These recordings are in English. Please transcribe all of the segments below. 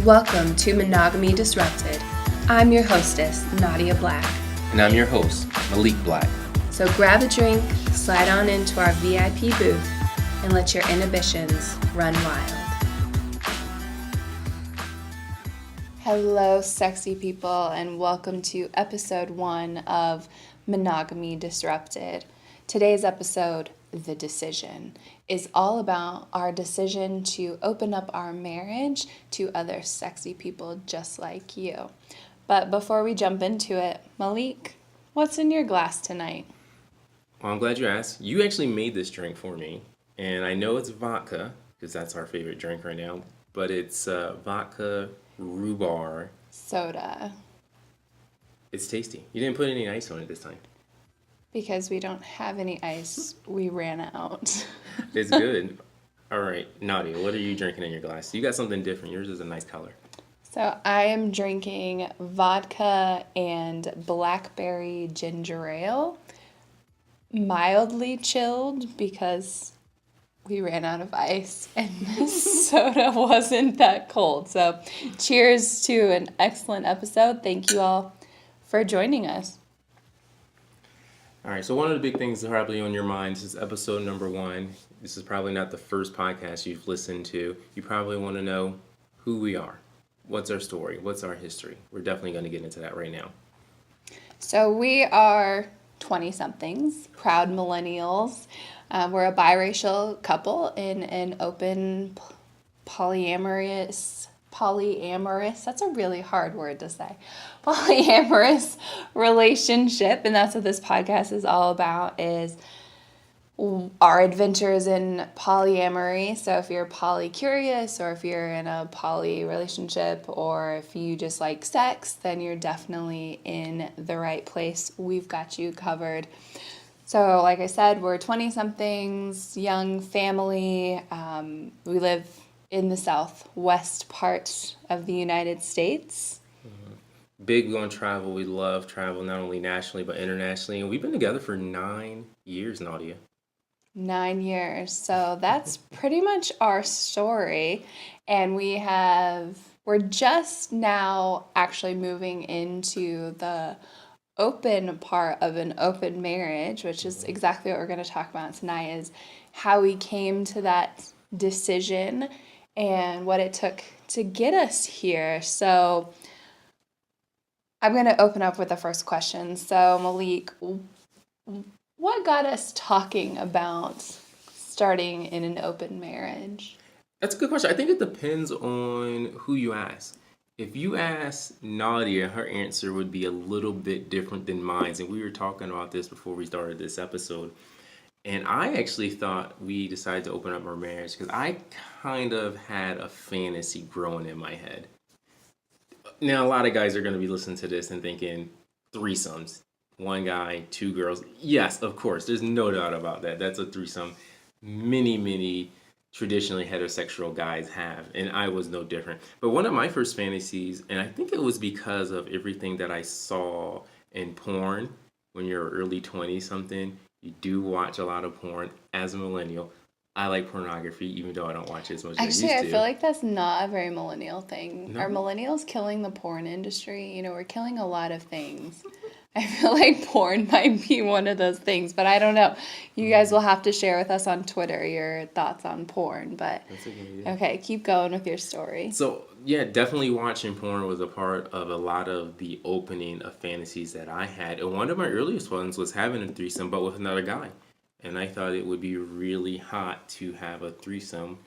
Welcome to Monogamy Disrupted. I'm your hostess, Naughtia Black. And I'm your host, Maleek Black. So grab a drink, slide on into our VIP booth, and let your inhibitions run wild. Hello, sexy people, and welcome to episode 1 of Monogamy Disrupted. Today's episode, The Decision, is all about our decision to open up our marriage to other sexy people just like you. But before we jump into it, Maleek, what's in your glass tonight? Well, I'm glad you asked. You actually made this drink for me, and I know it's vodka, because that's our favorite drink right now, but it's vodka rhubarb soda. It's tasty. You didn't put any ice on it this time. Because we don't have any ice, we ran out. It's good. All right, Naughtia, what are you drinking in your glass? You got something different. Yours is a nice color. So I am drinking vodka and blackberry ginger ale, mildly chilled because we ran out of ice and the soda wasn't that cold. So cheers to an excellent episode. Thank you all for joining us. All right, so one of the big things probably on your minds is episode number 1. This is probably not the first podcast you've listened to. You probably want to know who we are. What's our story? What's our history? We're definitely going to get into that right now. So we are 20-somethings, proud millennials. We're a biracial couple in an open polyamorous, that's a really hard word to say, polyamorous relationship. And that's what this podcast is all about, is our adventures in polyamory. So if you're poly-curious, or if you're in a poly relationship, or if you just like sex, then you're definitely in the right place. We've got you covered. So like I said, we're 20-somethings, young family. We live in the southwest part of the United States. Big on travel. We love travel, not only nationally, but internationally. And we've been together for 9 years, Naughtia. 9 years. So that's pretty much our story. And we're just now actually moving into the open part of an open marriage, which is exactly what we're going to talk about tonight, is how we came to that decision and what it took to get us here. So I'm going to open up with the first question. So Maleek, what got us talking about starting in an open marriage? That's a good question. I think it depends on who you ask. If you ask Naughtia, her answer would be a little bit different than mine. And we were talking about this before we started this episode. And I actually thought we decided to open up our marriage because I kind of had a fantasy growing in my head. Now, a lot of guys are going to be listening to this and thinking threesomes. 1 guy, 2 girls. Yes, of course. There's no doubt about that. That's a threesome. Many traditionally heterosexual guys have, and I was no different. But one of my first fantasies, and I think it was because of everything that I saw in porn when you're early 20-something, you do watch a lot of porn. As a millennial, I like pornography, even though I don't watch it as much as I used to. Actually, I feel like that's not a very millennial thing. No. Are millennials killing the porn industry? You know, we're killing a lot of things. I feel like porn might be one of those things, but I don't know. You guys will have to share with us on Twitter your thoughts on porn. But That's a good idea. Okay, keep going with your story. So, yeah, definitely watching porn was a part of a lot of the opening of fantasies that I had. And one of my earliest ones was having a threesome, but with another guy. And I thought it would be really hot to have a threesome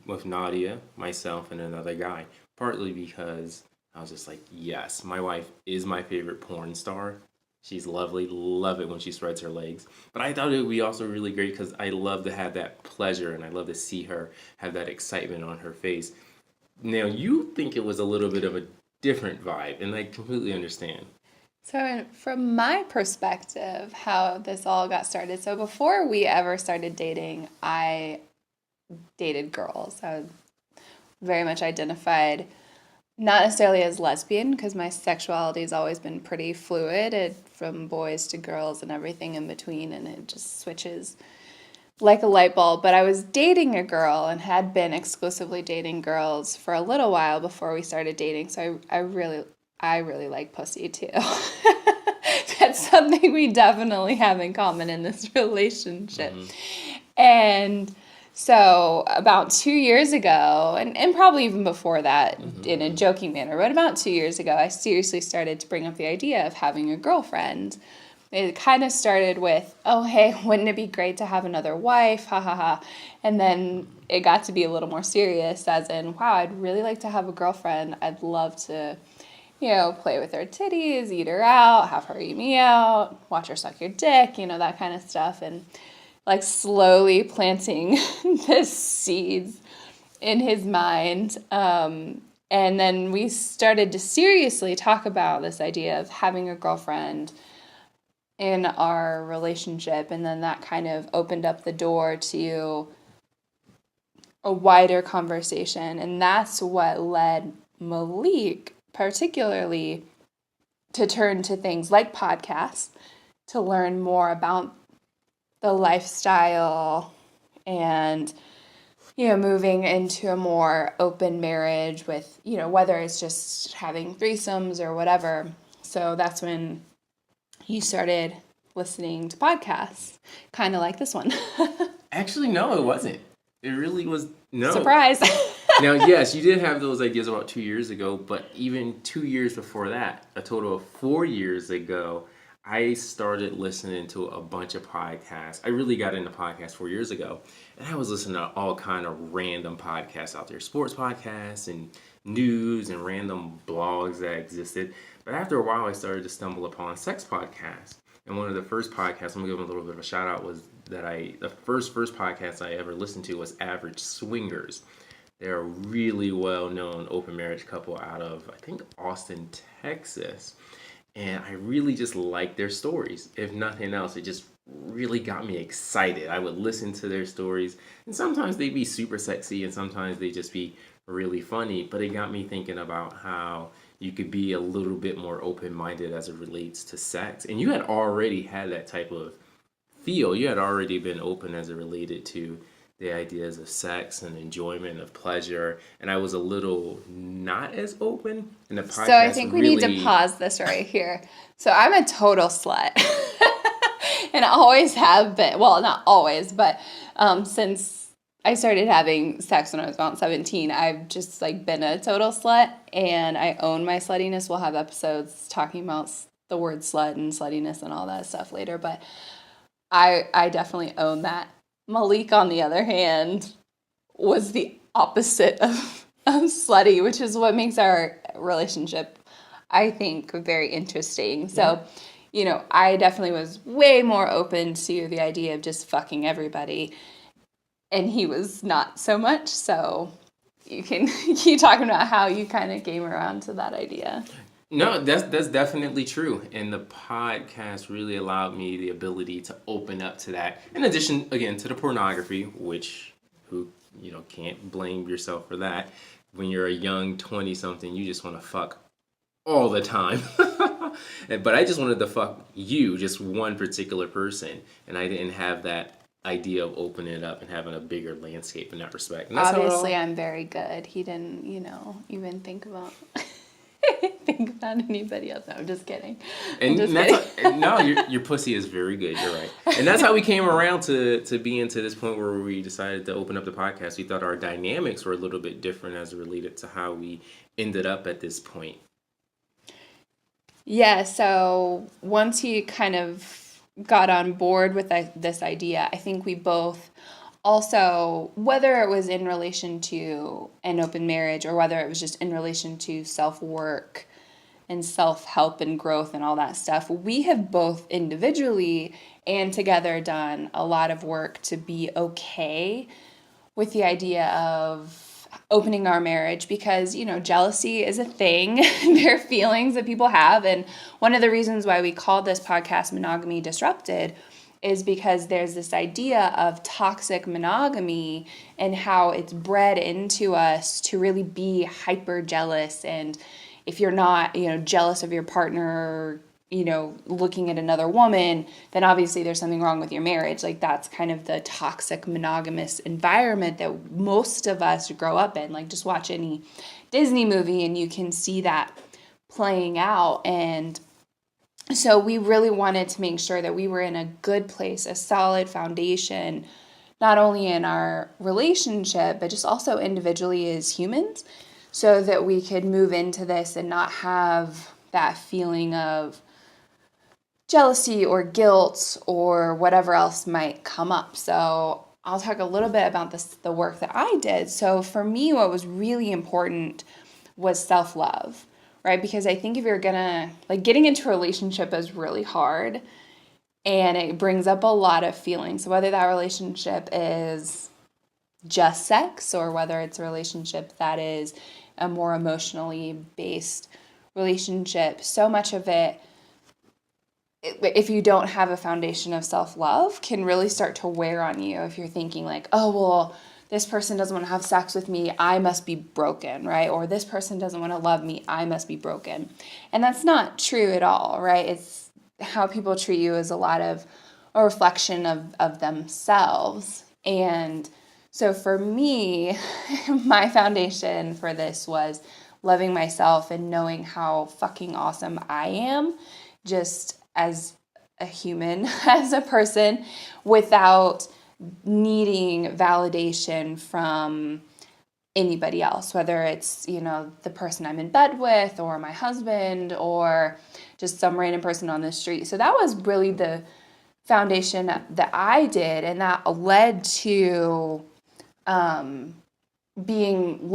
with Naughtia, myself, and another guy. Partly because I was just like, yes, my wife is my favorite porn star. She's lovely, love it when she spreads her legs. But I thought it would be also really great because I love to have that pleasure and I love to see her have that excitement on her face. Now, you think it was a little bit of a different vibe, and I completely understand. So from my perspective, how this all got started. So before we ever started dating, I dated girls. I was very much identified not necessarily as lesbian, because my sexuality has always been pretty fluid, from boys to girls and everything in between, and it just switches like a light bulb, but I was dating a girl and had been exclusively dating girls for a little while before we started dating. So I really like pussy too. That's something we definitely have in common in this relationship. And so about 2 years ago, and probably even before that in a joking manner, but about 2 years ago, I seriously started to bring up the idea of having a girlfriend. It kind of started with, oh, hey, wouldn't it be great to have another wife? Ha ha ha. And then it got to be a little more serious, as in, wow, I'd really like to have a girlfriend. I'd love to, play with her titties, eat her out, have her eat me out, watch her suck your dick, that kind of stuff. And like slowly planting the seeds in his mind. And then we started to seriously talk about this idea of having a girlfriend in our relationship, and then that kind of opened up the door to a wider conversation, and that's what led Maleek particularly to turn to things like podcasts to learn more about the lifestyle and moving into a more open marriage with whether it's just having threesomes or whatever. So that's when you started listening to podcasts, kind of like this one. Actually, no, it wasn't. It really was no. Surprise. Now, yes, you did have those ideas about 2 years ago, but even 2 years before that, a total of 4 years ago, I started listening to a bunch of podcasts. I really got into podcasts 4 years ago, and I was listening to all kind of random podcasts out there, sports podcasts and news and random blogs that existed. But after a while, I started to stumble upon sex podcasts. And one of the first podcasts, I'm going to give them a little bit of a shout out, was that the first podcast I ever listened to was Average Swingers. They're a really well-known open marriage couple out of, I think, Austin, Texas. And I really just liked their stories. If nothing else, it just really got me excited. I would listen to their stories, and sometimes they'd be super sexy, and sometimes they'd just be really funny. But it got me thinking about how you could be a little bit more open-minded as it relates to sex. And you had already had that type of feel. You had already been open as it related to the ideas of sex and enjoyment of pleasure, and I was a little not as open. And the podcast so I think we need to pause this right here. So I'm a total slut, and I always have been. Well, not always, but since I started having sex when I was about 17, I've just been a total slut, and I own my sluttiness. We'll have episodes talking about the word slut and sluttiness and all that stuff later, but I definitely own that. Maleek, on the other hand, was the opposite of slutty, which is what makes our relationship, I think, very interesting. So, I definitely was way more open to the idea of just fucking everybody, and he was not so much. So you can keep talking about how you kind of came around to that idea. No, that's definitely true. And the podcast really allowed me the ability to open up to that. In addition, again, to the pornography, which can't blame yourself for that. When you're a young 20-something, you just want to fuck all the time. But I just wanted to fuck you, just one particular person. And I didn't have that idea of opening it up and having a bigger landscape in that respect. And that's obviously, I'm very good. He didn't, even think about... think about anybody else. No, I'm just kidding. No, your pussy is very good. You're right. And that's how we came around to being to this point where we decided to open up the podcast. We thought our dynamics were a little bit different as it related to how we ended up at this point. Yeah, so once he kind of got on board with this idea, I think we both also, whether it was in relation to an open marriage or whether it was just in relation to self-work and self-help and growth and all that stuff, we have both individually and together done a lot of work to be okay with the idea of opening our marriage because, jealousy is a thing. There are feelings that people have. And one of the reasons why we called this podcast Monogamy Disrupted is because there's this idea of toxic monogamy and how it's bred into us to really be hyper jealous. And if you're not, jealous of your partner, looking at another woman, then obviously there's something wrong with your marriage. Like, that's kind of the toxic monogamous environment that most of us grow up in. Like, just watch any Disney movie and you can see that playing out. And so we really wanted to make sure that we were in a good place, a solid foundation, not only in our relationship, but just also individually as humans, so that we could move into this and not have that feeling of jealousy or guilt or whatever else might come up. So I'll talk a little bit about the work that I did. So for me, what was really important was self-love, right? Because I think if you're gonna, like, getting into a relationship is really hard and it brings up a lot of feelings. So whether that relationship is just sex or whether it's a relationship that is a more emotionally based relationship, so much of it, if you don't have a foundation of self-love, can really start to wear on you. If you're thinking like, oh, well, this person doesn't want to have sex with me, I must be broken, right? Or this person doesn't want to love me, I must be broken. And that's not true at all, right? It's how people treat you is a reflection of themselves. And so for me, my foundation for this was loving myself and knowing how fucking awesome I am, just as a human, as a person, without needing validation from anybody else, whether it's, the person I'm in bed with or my husband or just some random person on the street. So that was really the foundation that I did, and that led to being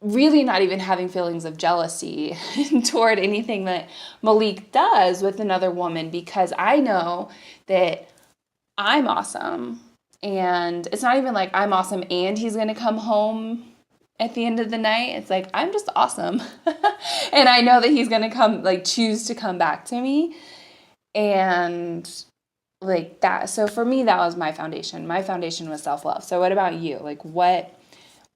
really not even having feelings of jealousy toward anything that Maleek does with another woman, because I know that I'm awesome. And it's not even like I'm awesome and he's going to come home at the end of the night. It's like, I'm just awesome. And I know that he's going to choose to come back to me. And like that. So for me, that was my foundation. My foundation was self-love. So what about you? Like, what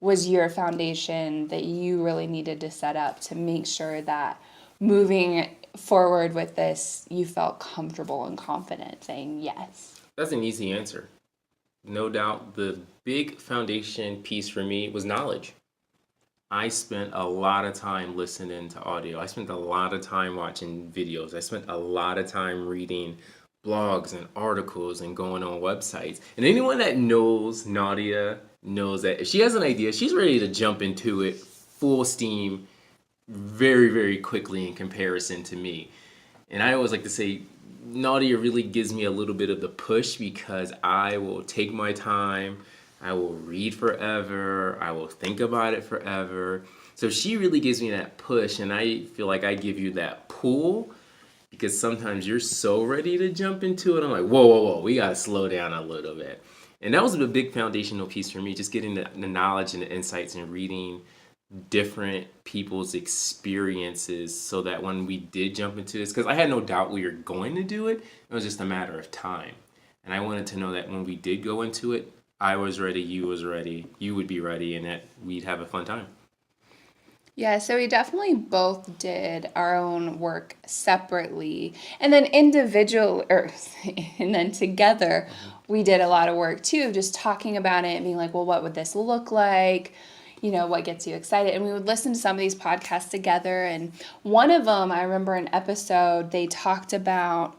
was your foundation that you really needed to set up to make sure that moving forward with this, you felt comfortable and confident saying yes? That's an easy answer. No doubt the big foundation piece for me was knowledge. I spent a lot of time listening to audio. I spent a lot of time watching videos. I spent a lot of time reading blogs and articles and going on websites. And anyone that knows Naughtia knows that if she has an idea, she's ready to jump into it full steam very, very quickly in comparison to me. And I always like to say, Naughtia really gives me a little bit of the push, because I will take my time, I will read forever, I will think about it forever. So she really gives me that push, and I feel like I give you that pull, because sometimes you're so ready to jump into it. I'm like, whoa, we gotta slow down a little bit. And that was a big foundational piece for me, just getting the knowledge and the insights and reading different people's experiences, so that when we did jump into this, because I had no doubt we were going to do it, it was just a matter of time. And I wanted to know that when we did go into it, I was ready, you was ready, you would be ready, and that we'd have a fun time. Yeah, so we definitely both did our own work separately, and then and then together, we did a lot of work too, just talking about it and being like, well, what would this look like? What gets you excited? And we would listen to some of these podcasts together. And one of them, I remember an episode, they talked about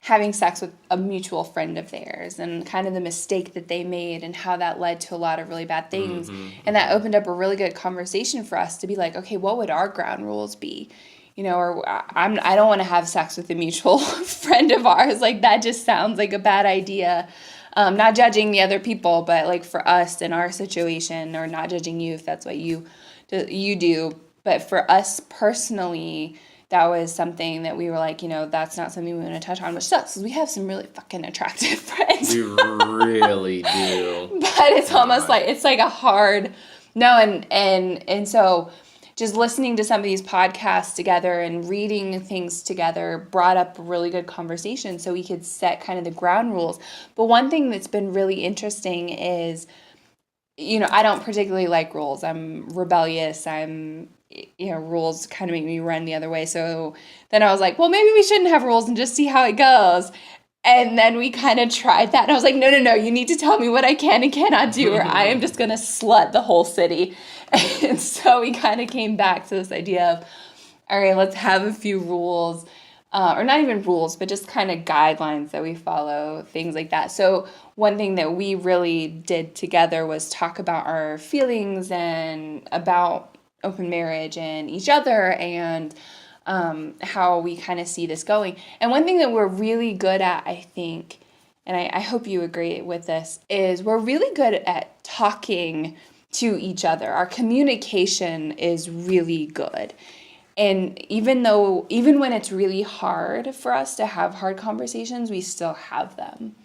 having sex with a mutual friend of theirs and kind of the mistake that they made and how that led to a lot of really bad things. And that opened up a really good conversation for us to be like, okay, what would our ground rules be? Or I don't want to have sex with a mutual friend of ours. Like, that just sounds like a bad idea. Not judging the other people, but like for us in our situation, or not judging you if that's what you do. But for us personally, that was something that we were like, that's not something we want to touch on, which sucks because we have some really fucking attractive friends. We really do. But it's almost like, it's like a hard no. And so just listening to some of these podcasts together and reading things together brought up a really good conversation, so we could set kind of the ground rules. But one thing that's been really interesting is, I don't particularly like rules. I'm rebellious. I'm rules kind of make me run the other way. So then I was like, well, maybe we shouldn't have rules and just see how it goes. And then we kind of tried that. And I was like, no, you need to tell me what I can and cannot do, or I am just going to slut the whole city. And so we kind of came back to this idea of, all right, let's have a few rules, or not even rules, but just kind of guidelines that we follow, things like that. So one thing that we really did together was talk about our feelings and about open marriage and each other, and how we kind of see this going. And one thing that we're really good at, I think, and I hope you agree with this, is we're really good at talking to each other. Our communication is really good. And even when it's really hard for us to have hard conversations, we still have them.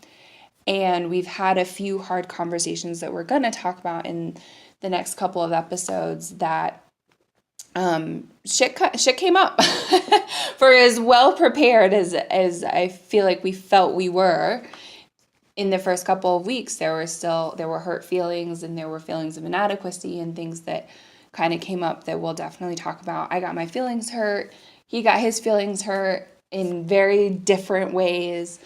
And we've had a few hard conversations that we're going to talk about in the next couple of episodes that shit came up. For as well prepared as I feel like we felt we were in the first couple of weeks, there were hurt feelings, and there were feelings of inadequacy and things that kind of came up that we'll definitely talk about. I got my feelings hurt. He got his feelings hurt in very different ways.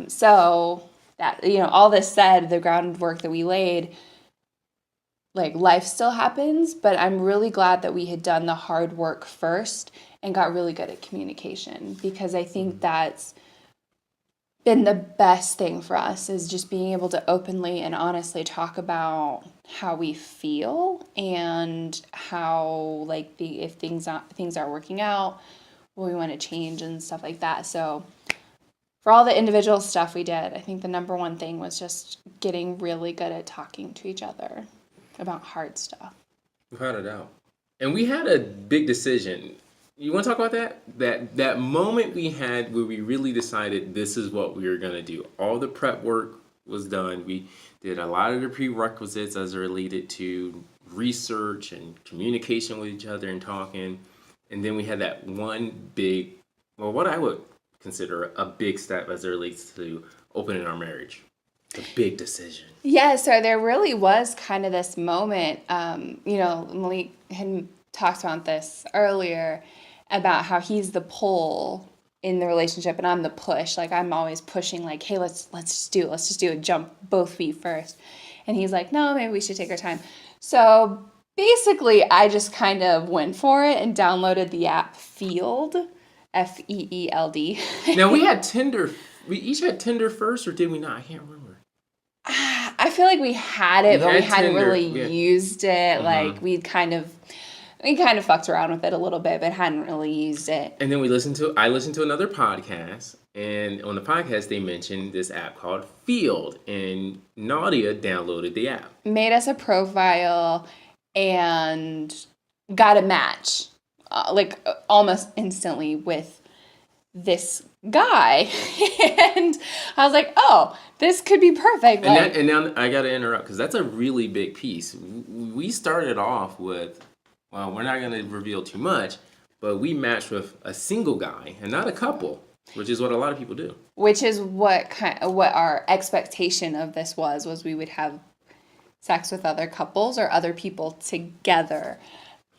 So that, all this said, the groundwork that we laid, like, life still happens, but I'm really glad that we had done the hard work first and got really good at communication, because I think that's been the best thing for us, is just being able to openly and honestly talk about how we feel and how, like, if things aren't working out, what we want to change and stuff like that. So for all the individual stuff we did, I think the number one thing was just getting really good at talking to each other about hard stuff. Without a doubt. And we had a big decision. You want to talk about that? That moment we had where we really decided this is what we were going to do. All the prep work was done. We did a lot of the prerequisites as it related to research and communication with each other and talking. And then we had that one big, well, what I would consider a big step as it relates to opening our marriage. A big decision. Yeah, so there really was kind of this moment, Maleek had talked about this earlier, about how he's the pull in the relationship and I'm the push. Like, I'm always pushing, like, hey, let's just do it, jump both feet first. And he's like, no, maybe we should take our time. So basically, I just kind of went for it and downloaded the app Feeld, Feeld. Now, we each had Tinder first, or did we not? I can't remember. I feel like we had it, but we hadn't Tinder. really used it. Like, we kind of fucked around with it a little bit, but hadn't really used it. And then I listened to another podcast, and on the podcast they mentioned this app called Feeld, and Naughtia downloaded the app, made us a profile, and got a match, almost instantly with this guy. And I was like, oh, this could be perfect. And now I got to interrupt, because that's a really big piece. We started off with, well, we're not going to reveal too much, but we matched with a single guy and not a couple, which is what a lot of people do. Which is what our expectation of this was we would have sex with other couples or other people together.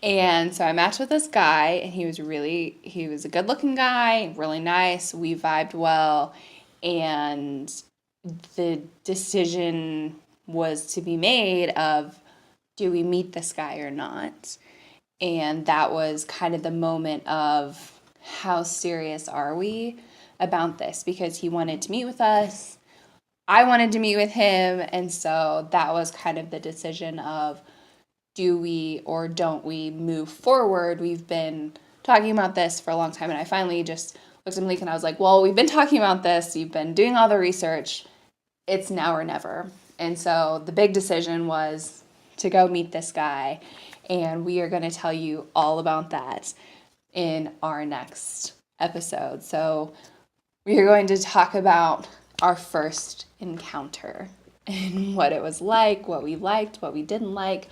And so I matched with this guy, and he was a good looking guy, really nice. We vibed well, and the decision was to be made of, do we meet this guy or not? And that was kind of the moment of, how serious are we about this? Because he wanted to meet with us, I wanted to meet with him, and so that was kind of the decision of, do we or don't we move forward? We've been talking about this for a long time, and I finally just looked at Maleek and I was like, well, we've been talking about this, you've been doing all the research, it's now or never. And so the big decision was to go meet this guy, and we are going to tell you all about that in our next episode. So we are going to talk about our first encounter and what it was like, what we liked, what we didn't like,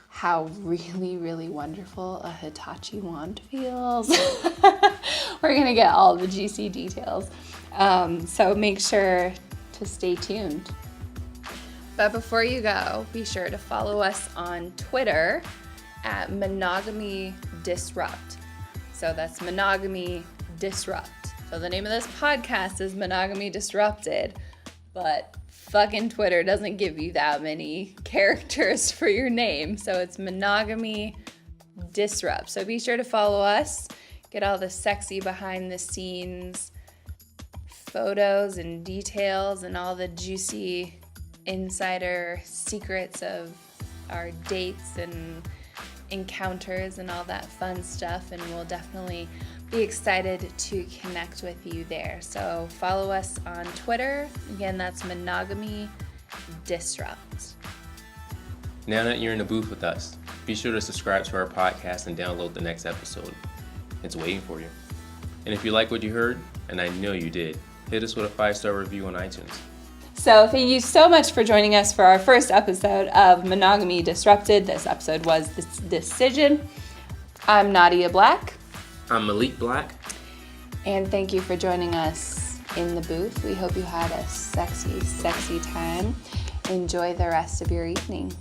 how really, really wonderful a Hitachi wand feels. We're going to get all the juicy details. So make sure to stay tuned. But before you go, be sure to follow us on Twitter at Monogamy Disrupt. So that's Monogamy Disrupt. So the name of this podcast is Monogamy Disrupted, but fucking Twitter doesn't give you that many characters for your name. So it's Monogamy Disrupt. So be sure to follow us, get all the sexy behind the scenes photos and details and all the juicy insider secrets of our dates and encounters and all that fun stuff, and we'll definitely be excited to connect with you there. So follow us on Twitter. Again, that's Monogamy Disrupt. Now that you're in the booth with us, be sure to subscribe to our podcast and download the next episode. It's waiting for you. And if you like what you heard, and I know you did, hit us with a 5-star review on iTunes. So thank you so much for joining us for our first episode of Monogamy Disrupted. This episode was this decision. I'm Naughtia Black. I'm Maleek Black. And thank you for joining us in the booth. We hope you had a sexy, sexy time. Enjoy the rest of your evening.